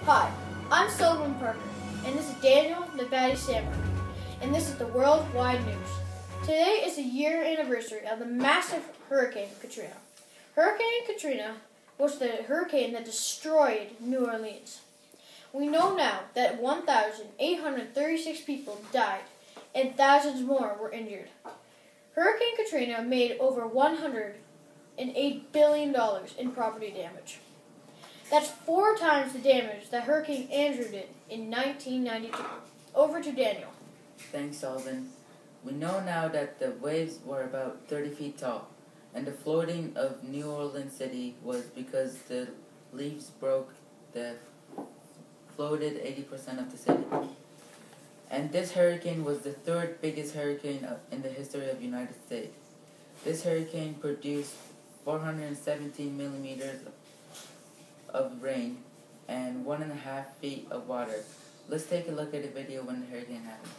Hi, I'm Sullivan Parker, and this is Daniel the Batty Samurai, and this is the Worldwide News. Today is the year anniversary of the massive Hurricane Katrina. Hurricane Katrina was the hurricane that destroyed New Orleans. We know now that 1,836 people died, and thousands more were injured. Hurricane Katrina made over $108 billion in property damage. That's 4 times the damage that Hurricane Andrew did in 1992. Over to Daniel. Thanks, Alvin. We know now that the waves were about 30 feet tall, and the flooding of New Orleans City was because the leaves broke that floated 80% of the city. And this hurricane was the 3rd biggest hurricane in the history of the United States. This hurricane produced 417 millimeters of rain and 1.5 feet of water. Let's take a look at the video when the hurricane happened.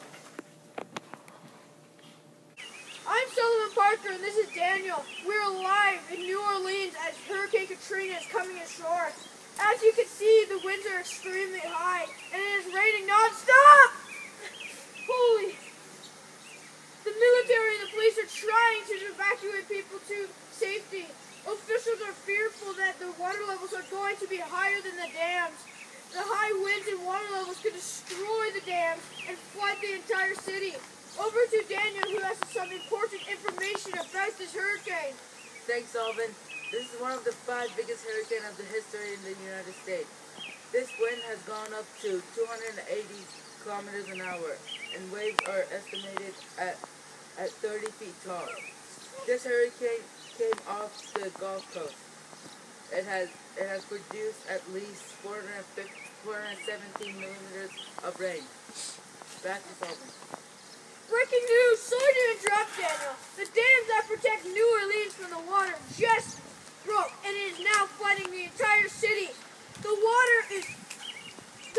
I'm Sullivan Parker, and this is Daniel. We're live in New Orleans as Hurricane Katrina is coming ashore. As you can see, the winds are extremely high, and it is raining non-stop! Holy! The military and the police are trying to evacuate people to safety. Officials are fearful that the water levels are going to be higher than the dams. The high winds and water levels could destroy the dams and flood the entire city. Over to Daniel, who has some important information about this hurricane. Thanks, Alvin. This is one of the 5 biggest hurricanes of the history in the United States. This wind has gone up to 280 kilometers an hour, and waves are estimated at 30 feet tall. This hurricane came off the Gulf Coast. It has produced at least 417 millimeters of rain. Back to Sullivan. Breaking news! Sorry to interrupt, Daniel. The dams that protect New Orleans from the water just broke, and it is now flooding the entire city. The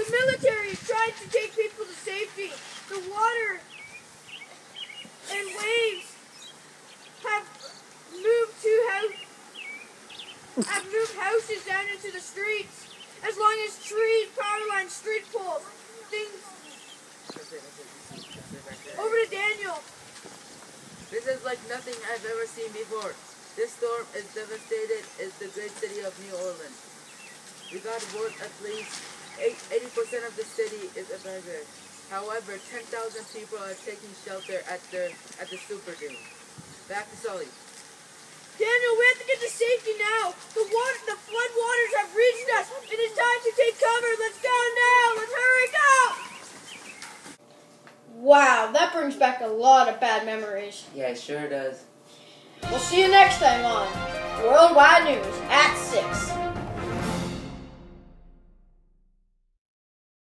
military is trying to take people to safety. The water and waves have moved houses down into the streets. As long as trees, power lines, street poles, things. Over to Daniel. This is like nothing I've ever seen before. This storm is devastated in the great city of New Orleans. We got word at least 80% of the city is evacuated. However, 10,000 people are taking shelter at the Superdome. Back to Sully. Daniel, we have to get to safety now. The flood waters have reached us. It is time to take cover. Let's go now. Let's hurry, go! Wow, that brings back a lot of bad memories. Yeah, it sure does. We'll see you next time on Worldwide News at 6.